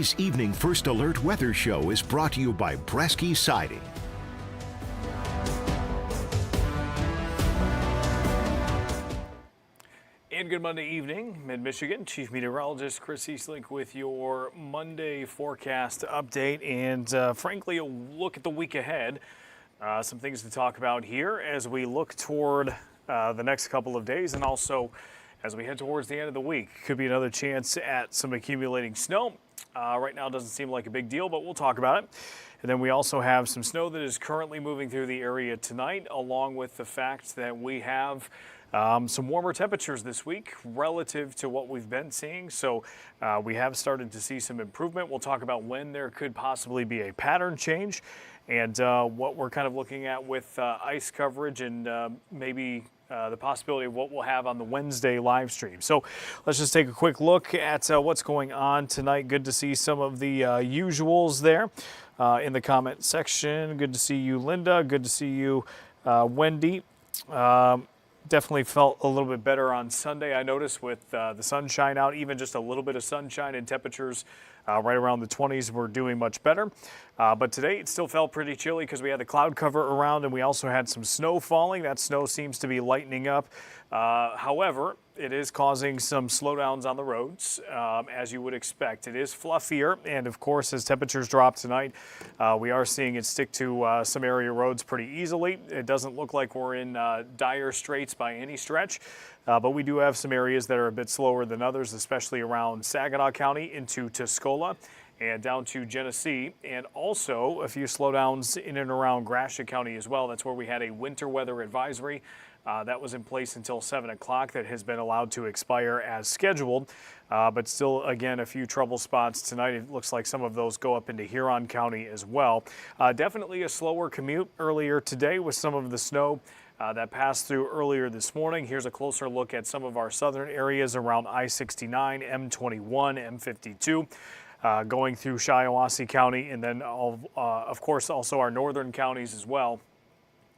Today's Evening First Alert Weather Show is brought to you by Bresky Siding. And good Monday evening, Mid-Michigan. Chief Meteorologist Chris Easlick with your Monday forecast update and frankly, a look at the week ahead. Some things to talk about here as we look toward the next couple of days and also as we head towards the end of the week. Could be another chance at some accumulating snow. Right now it doesn't seem like a big deal, but we'll talk about it. And then we also have some snow that is currently moving through the area tonight, along with the fact that we have some warmer temperatures this week relative to what we've been seeing. So we have started to see some improvement. We'll talk about when there could possibly be a pattern change and what we're kind of looking at with ice coverage and maybe the possibility of what we'll have on the Wednesday live stream. So let's just take a quick look at what's going on tonight. Good to see some of the usuals there in the comment section. Good to see you, Linda. Good to see you, Wendy. Definitely felt a little bit better on Sunday, I noticed, with the sunshine out. Even just a little bit of sunshine and temperatures right around the 20s were doing much better. But today it still felt pretty chilly because we had the cloud cover around and we also had some snow falling. That snow seems to be lightening up. However, it is causing some slowdowns on the roads, as you would expect. It is fluffier, and of course, as temperatures drop tonight, we are seeing it stick to some area roads pretty easily. It doesn't look like we're in dire straits by any stretch, but we do have some areas that are a bit slower than others, especially around Saginaw County into Tuscola and down to Genesee, and also a few slowdowns in and around Gratiot County as well. That's where we had a winter weather advisory. That was in place until 7 o'clock. That has been allowed to expire as scheduled, but still, again, a few trouble spots tonight. It looks like some of those go up into Huron County as well. Definitely a slower commute earlier today with some of the snow that passed through earlier this morning. Here's a closer look at some of our southern areas around I-69, M21, M52, going through Shiawassee County, and then, of course, also our northern counties as well.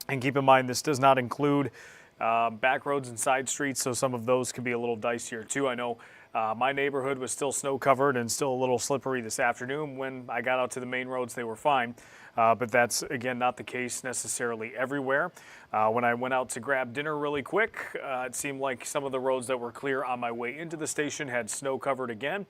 And keep in mind, this does not include back roads and side streets, so some of those can be a little dicier too. I know my neighborhood was still snow covered and still a little slippery this afternoon. When I got out to the main roads, they were fine. But that's, again, not the case necessarily everywhere. When I went out to grab dinner really quick, it seemed like some of the roads that were clear on my way into the station had snow covered again.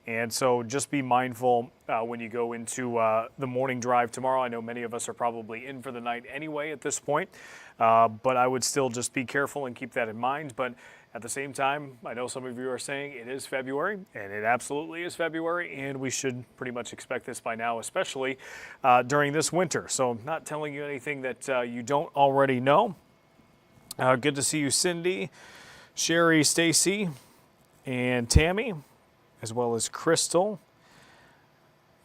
And so just be mindful when you go into the morning drive tomorrow. I know many of us are probably in for the night anyway at this point, but I would still just be careful and keep that in mind. But at the same time, I know some of you are saying it is February, and it absolutely is February, and we should pretty much expect this by now, especially during this winter. So I'm not telling you anything that you don't already know. Good to see you, Cindy, Sherry, Stacy, and Tammy, as well as Crystal.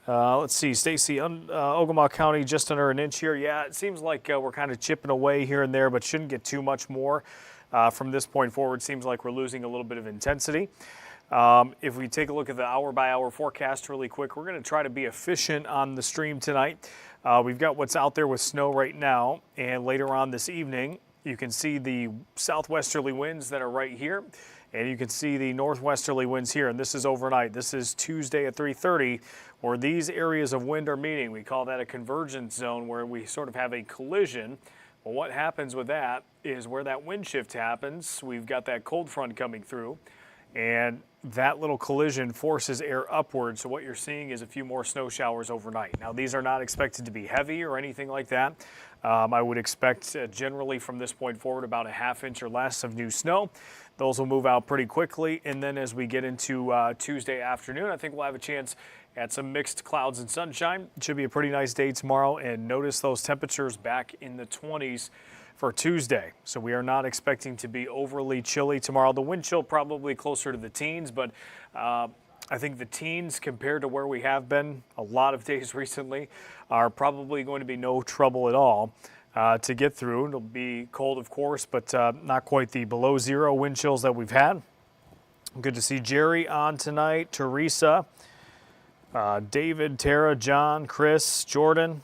Let's see, Stacy, Ogama County, just under an inch here. Yeah, it seems like we're kind of chipping away here and there, but shouldn't get too much more from this point forward. Seems like we're losing a little bit of intensity. If we take a look at the hour-by-hour forecast really quick, we're going to try to be efficient on the stream tonight. We've got what's out there with snow right now, and later on this evening, you can see the southwesterly winds that are right here. And you can see the northwesterly winds here, and this is overnight. This is Tuesday at 3:30, where these areas of wind are meeting. We call that a convergence zone, where we sort of have a collision. Well, what happens with that is where that wind shift happens, we've got that cold front coming through, and that little collision forces air upward. So what you're seeing is a few more snow showers overnight. Now, these are not expected to be heavy or anything like that. I would expect generally from this point forward about a ½ inch or less of new snow. Those will move out pretty quickly, and then as we get into Tuesday afternoon, I think we'll have a chance at some mixed clouds and sunshine. It should be a pretty nice day tomorrow, and notice those temperatures back in the 20s for Tuesday. So we are not expecting to be overly chilly tomorrow. The wind chill probably closer to the teens, but I think the teens compared to where we have been a lot of days recently are probably going to be no trouble at all to get through. It'll be cold, of course, but not quite the below zero wind chills that we've had. Good to see Jerry on tonight, Teresa, David, Tara, John, Chris, Jordan.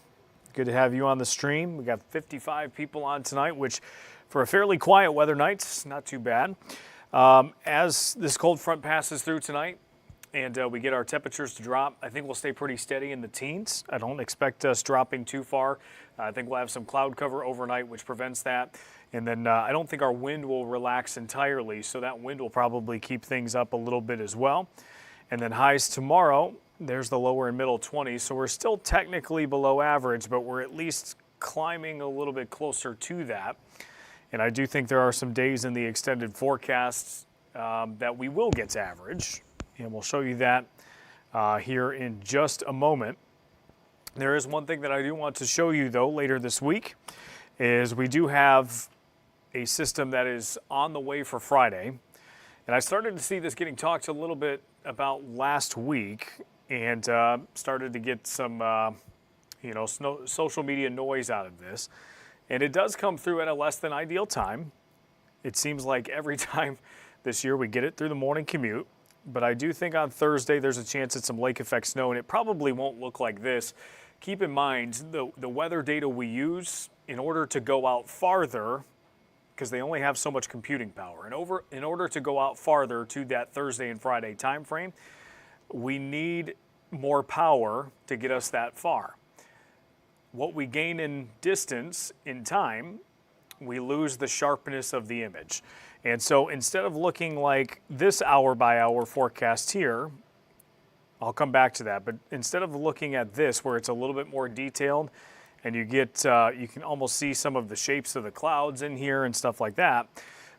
Good to have you on the stream. We got 55 people on tonight, which for a fairly quiet weather night, not too bad. As this cold front passes through tonight, and we get our temperatures to drop. I think we'll stay pretty steady in the teens. I don't expect us dropping too far. I think we'll have some cloud cover overnight, which prevents that. And then I don't think our wind will relax entirely, so that wind will probably keep things up a little bit as well. And then highs tomorrow, there's the lower and middle 20s, so we're still technically below average, but we're at least climbing a little bit closer to that. And I do think there are some days in the extended forecasts that we will get to average, and we'll show you that here in just a moment. There is one thing that I do want to show you, though, later this week, is we do have a system that is on the way for Friday. And I started to see this getting talked a little bit about last week, and started to get some social media noise out of this. And it does come through at a less than ideal time. It seems like every time this year we get it through the morning commute. But I do think on Thursday there's a chance at some lake effect snow, and it probably won't look like this. Keep in mind the weather data we use in order to go out farther, because they only have so much computing power. And in order to go out farther to that Thursday and Friday time frame, we need more power to get us that far. What we gain in distance, in time, we lose the sharpness of the image. And so instead of looking like this hour by hour forecast here, I'll come back to that, but instead of looking at this where it's a little bit more detailed and you get, you can almost see some of the shapes of the clouds in here and stuff like that.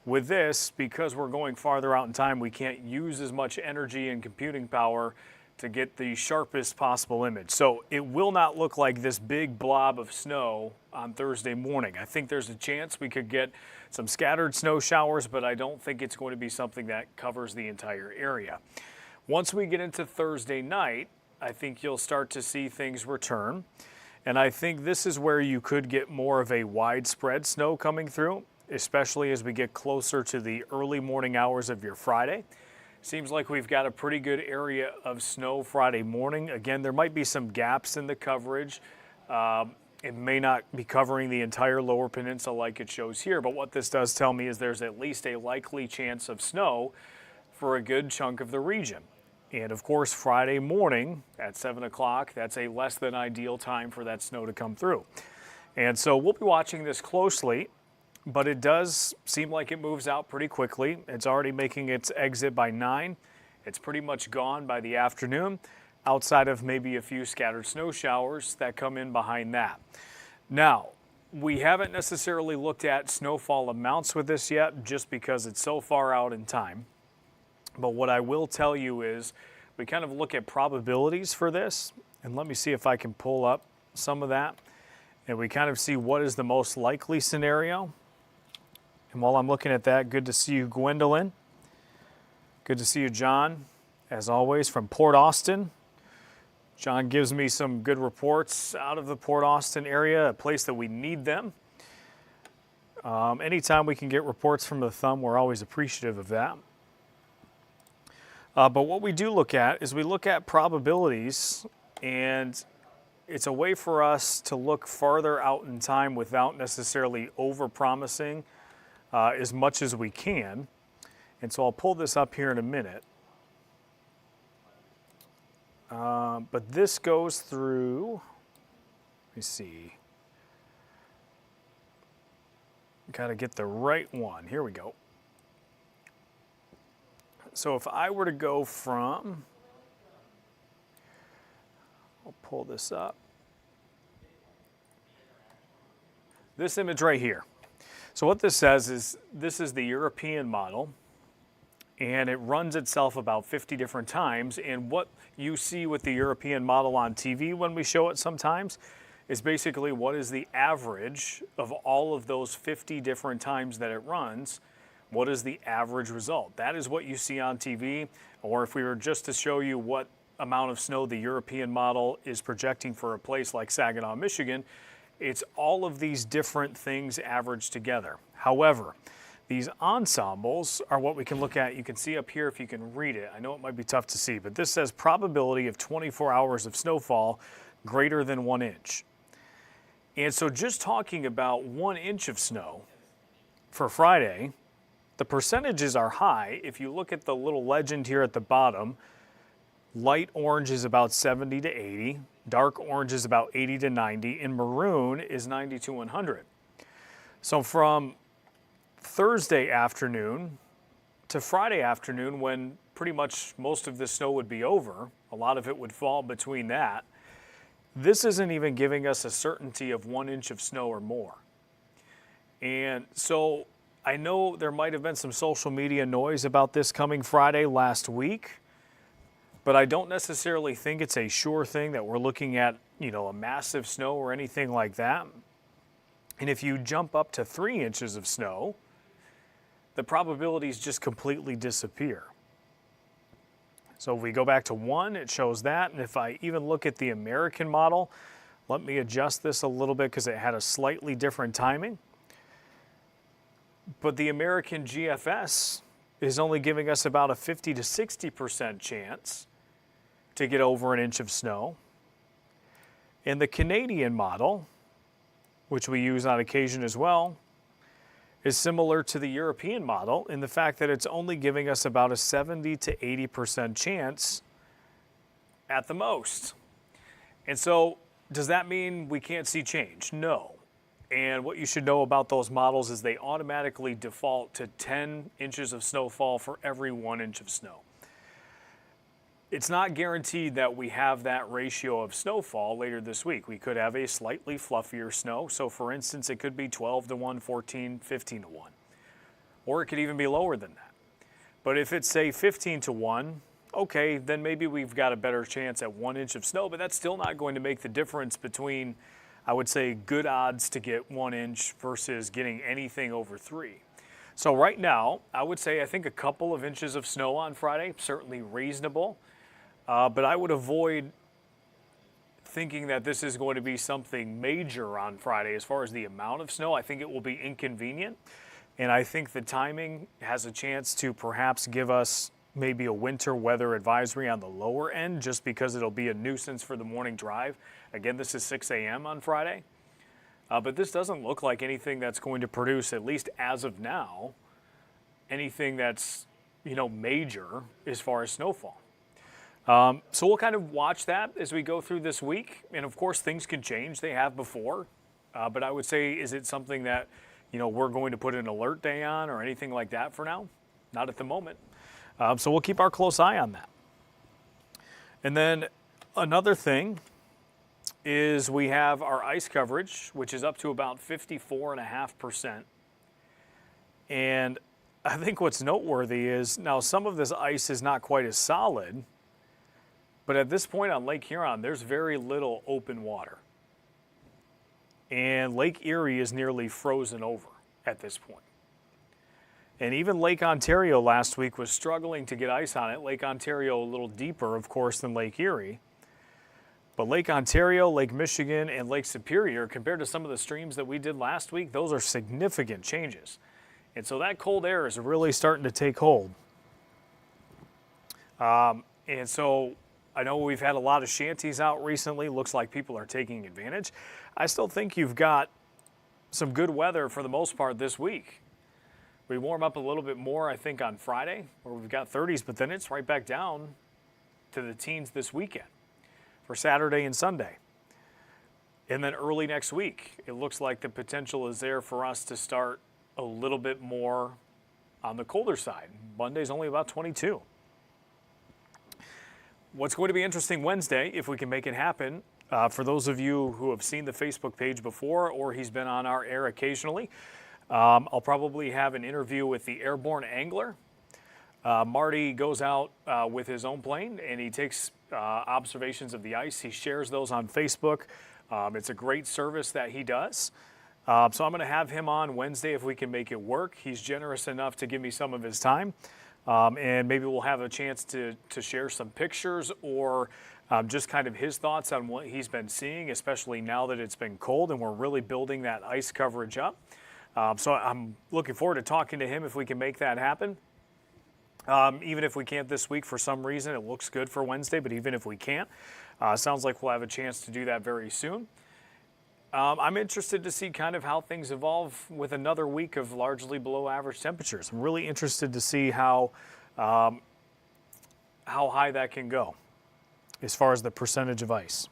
With this, because we're going farther out in time, we can't use as much energy and computing power to get the sharpest possible image. So it will not look like this big blob of snow on Thursday morning. I think there's a chance we could get some scattered snow showers, but I don't think it's going to be something that covers the entire area. Once we get into Thursday night, I think you'll start to see things return. And I think this is where you could get more of a widespread snow coming through, especially as we get closer to the early morning hours of your Friday. Seems like we've got a pretty good area of snow Friday morning. Again, there might be some gaps in the coverage. It may not be covering the entire lower peninsula like it shows here, but what this does tell me is there's at least a likely chance of snow for a good chunk of the region. And of course, Friday morning at 7 o'clock, that's a less than ideal time for that snow to come through. And so we'll be watching this closely, but it does seem like it moves out pretty quickly. It's already making its exit by 9. It's pretty much gone by the afternoon, outside of maybe a few scattered snow showers that come in behind that. Now, we haven't necessarily looked at snowfall amounts with this yet, just because it's so far out in time. But what I will tell you is we kind of look at probabilities for this, and let me see if I can pull up some of that. And we kind of see what is the most likely scenario. And while I'm looking at that, good to see you, Gwendolyn. Good to see you, John, as always, from Port Austin. John gives me some good reports out of the Port Austin area, a place that we need them. Anytime we can get reports from the thumb, we're always appreciative of that. But what we do look at is we look at probabilities, and it's a way for us to look farther out in time without necessarily over-promising as much as we can. And so I'll pull this up here in a minute. But this goes through, let me see. Got to get the right one. Here we go. So if I were to go from, I'll pull this up. This image right here. So what this says is this is the European model, and it runs itself about 50 different times. And what you see with the European model on TV when we show it sometimes is basically what is the average of all of those 50 different times that it runs. What is the average result? That is what you see on TV. Or if we were just to show you what amount of snow the European model is projecting for a place like Saginaw, Michigan, it's all of these different things averaged together. However, these ensembles are what we can look at. You can see up here if you can read it. I know it might be tough to see, but this says probability of 24 hours of snowfall greater than 1 inch. And so just talking about 1 inch of snow for Friday, the percentages are high. If you look at the little legend here at the bottom, Light orange is about 70 to 80. Dark orange is about 80 to 90. And maroon is 90 to 100. So from Thursday afternoon to Friday afternoon, when pretty much most of the snow would be over, a lot of it would fall between that, this isn't even giving us a certainty of 1 inch of snow or more. And so I know there might have been some social media noise about this coming Friday last week, but I don't necessarily think it's a sure thing that we're looking at, a massive snow or anything like that. And if you jump up to 3 inches of snow, the probabilities just completely disappear. So if we go back to 1, it shows that. And if I even look at the American model, let me adjust this a little bit because it had a slightly different timing. But the American GFS is only giving us about a 50 to 60% chance to get over 1 inch of snow. And the Canadian model, which we use on occasion as well, is similar to the European model in the fact that it's only giving us about a 70 to 80% chance at the most. And so does that mean we can't see change? No. And what you should know about those models is they automatically default to 10 inches of snowfall for every 1 inch of snow. It's not guaranteed that we have that ratio of snowfall later this week. We could have a slightly fluffier snow. So for instance, it could be 12 to 1, 14, 15 to 1. Or it could even be lower than that. But if it's say 15 to 1, okay, then maybe we've got a better chance at 1 inch of snow, but that's still not going to make the difference between, I would say, good odds to get 1 inch versus getting anything over 3. So right now, I would say I think a couple of inches of snow on Friday, certainly reasonable. But I would avoid thinking that this is going to be something major on Friday as far as the amount of snow. I think it will be inconvenient. And I think the timing has a chance to perhaps give us maybe a winter weather advisory on the lower end just because it'll be a nuisance for the morning drive. Again, this is 6 a.m. on Friday. But this doesn't look like anything that's going to produce, at least as of now, anything that's, major as far as snowfall. So we'll kind of watch that as we go through this week. And of course, things can change. They have before. But I would say, is it something that, we're going to put an alert day on or anything like that for now? Not at the moment. So we'll keep our close eye on that. And then another thing is we have our ice coverage, which is up to about 54.5%. And I think what's noteworthy is now some of this ice is not quite as solid. But at this point on Lake Huron, there's very little open water. And Lake Erie is nearly frozen over at this point. And even Lake Ontario last week was struggling to get ice on it. Lake Ontario a little deeper, of course, than Lake Erie. But Lake Ontario, Lake Michigan, and Lake Superior, compared to some of the streams that we did last week, those are significant changes. And so that cold air is really starting to take hold. And so I know we've had a lot of shanties out recently. Looks like people are taking advantage. I still think you've got some good weather for the most part this week. We warm up a little bit more, I think, on Friday, where we've got 30s, but then it's right back down to the teens this weekend for Saturday and Sunday. And then early next week, it looks like the potential is there for us to start a little bit more on the colder side. Monday's only about 22. What's going to be interesting Wednesday, if we can make it happen, for those of you who have seen the Facebook page before or he's been on our air occasionally, I'll probably have an interview with the airborne angler. Marty goes out with his own plane and he takes observations of the ice. He shares those on Facebook. It's a great service that he does. So I'm going to have him on Wednesday if we can make it work. He's generous enough to give me some of his time. And maybe we'll have a chance to share some pictures or just kind of his thoughts on what he's been seeing, especially now that it's been cold and we're really building that ice coverage up. So I'm looking forward to talking to him if we can make that happen. Even if we can't this week for some reason, it looks good for Wednesday, but even if we can't, sounds like we'll have a chance to do that very soon. I'm interested to see kind of how things evolve with another week of largely below average temperatures. I'm really interested to see how high that can go. as far as the percentage of ice.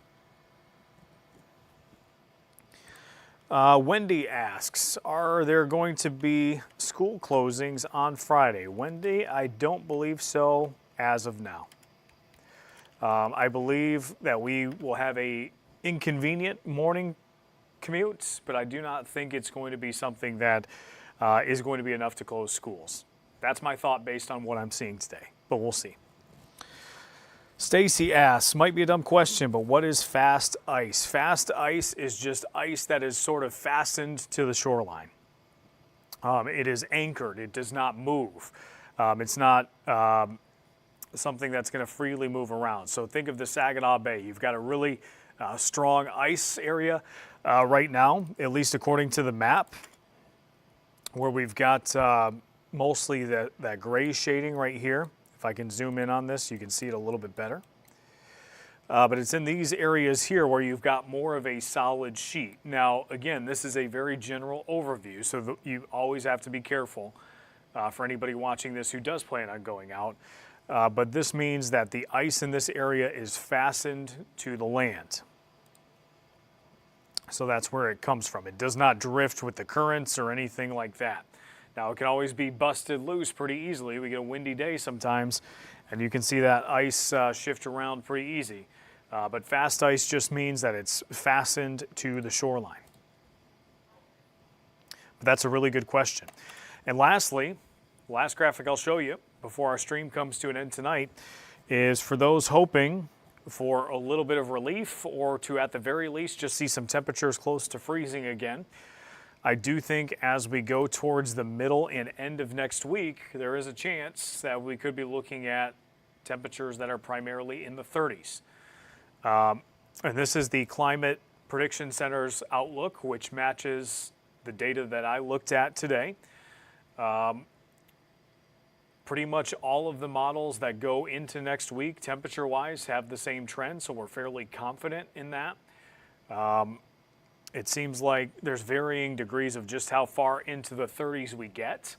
Wendy asks, are there going to be school closings on Friday? Wendy, I don't believe so as of now. I believe that we will have a inconvenient morning commute, but I do not think it's going to be something that is going to be enough to close schools. That's my thought based on what I'm seeing today, but we'll see. Stacy asks, might be a dumb question, but what is fast ice? Fast ice is just ice that is sort of fastened to the shoreline. It is anchored. It does not move. It's not something that's going to freely move around. So think of the Saginaw Bay. You've got a really strong ice area right now, at least according to the map, where we've got mostly that gray shading right here. If I can zoom in on this, you can see it a little bit better. But it's in these areas here where you've got more of a solid sheet. Now, again, this is a very general overview, so you always have to be careful for anybody watching this who does plan on going out. But this means that the ice in this area is fastened to the land. So that's where it comes from. It does not drift with the currents or anything like that. Now, it can always be busted loose pretty easily. We get a windy day sometimes, and you can see that ice shift around pretty easy. But fast ice just means that it's fastened to the shoreline. But that's a really good question. And lastly, last graphic I'll show you before our stream comes to an end tonight is for those hoping for a little bit of relief or to, at the very least, just see some temperatures close to freezing again. I do think as we go towards the middle and end of next week, there is a chance that we could be looking at temperatures that are primarily in the 30s. And this is the Climate Prediction Center's outlook, which matches the data that I looked at today. Pretty much all of the models that go into next week, temperature-wise, have the same trend, so we're fairly confident in that. It seems like there's varying degrees of just how far into the 30s we get,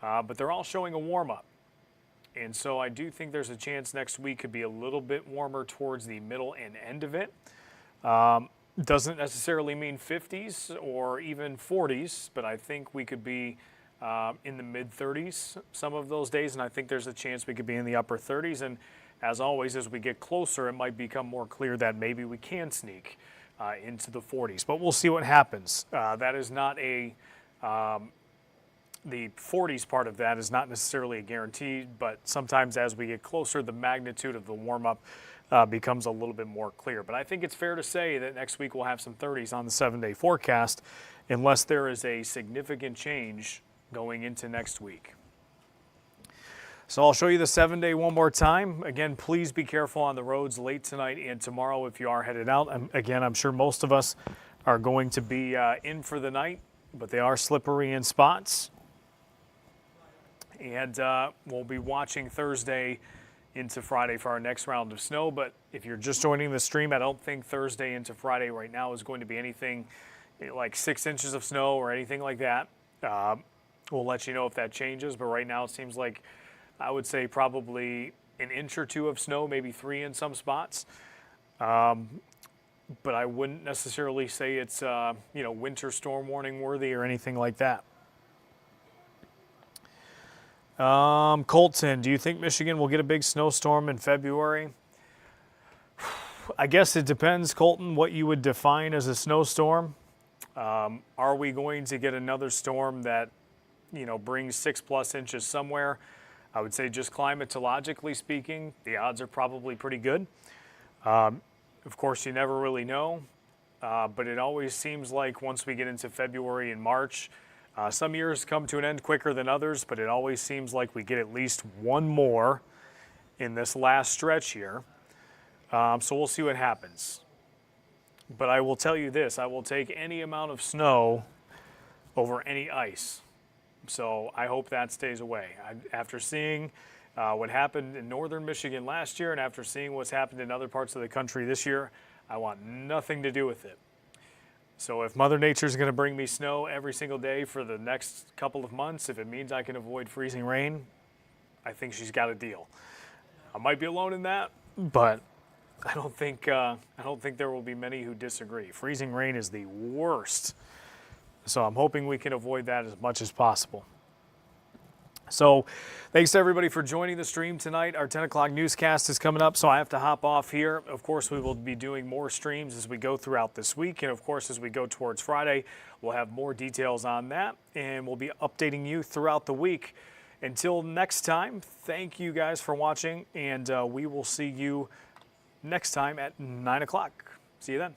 but they're all showing a warm-up. And so I do think there's a chance next week could be a little bit warmer towards the middle and end of it. Doesn't necessarily mean 50s or even 40s, but I think we could be in the mid-30s some of those days, and I think there's a chance we could be in the upper 30s. And as always, as we get closer, it might become more clear that maybe we can sneak into the 40s, but we'll see what happens. That is not a, the 40s part of that is not necessarily a guarantee, but sometimes as we get closer, the magnitude of the warm-up becomes a little bit more clear. But I think it's fair to say that next week we'll have some 30s on the 7-day forecast, unless there is a significant change going into next week. So I'll show you the 7-day one more time. Again, please be careful on the roads late tonight and tomorrow if you are headed out. Again, I'm sure most of us are going to be in for the night, but they are slippery in spots. And we'll be watching Thursday into Friday for our next round of snow. But if you're just joining the stream, I don't think Thursday into Friday right now is going to be anything like 6 inches of snow or anything like that. We'll let you know if that changes, but right now it seems like I would say probably an inch or two of snow, maybe 3 in some spots. But I wouldn't necessarily say it's, winter storm warning worthy or anything like that. Colton, do you think Michigan will get a big snowstorm in February? I guess it depends, Colton, what you would define as a snowstorm. Are we going to get another storm that, brings 6+ inches somewhere? I would say just climatologically speaking, the odds are probably pretty good. Of course, you never really know, but it always seems like once we get into February and March, some years come to an end quicker than others, but it always seems like we get at least one more in this last stretch here. So we'll see what happens. But I will tell you this, I will take any amount of snow over any ice. So I hope that stays away. After seeing what happened in northern Michigan last year and after seeing what's happened in other parts of the country this year, I want nothing to do with it. So if Mother Nature is going to bring me snow every single day for the next couple of months, if it means I can avoid freezing rain, I think she's got a deal. I might be alone in that, but I don't think there will be many who disagree. Freezing rain is the worst, so I'm hoping we can avoid that as much as possible. So thanks to everybody for joining the stream tonight. Our 10 o'clock newscast is coming up, so I have to hop off here. Of course, we will be doing more streams as we go throughout this week. And of course, as we go towards Friday, we'll have more details on that. And we'll be updating you throughout the week. Until next time, thank you guys for watching. And we will see you next time at 9 o'clock. See you then.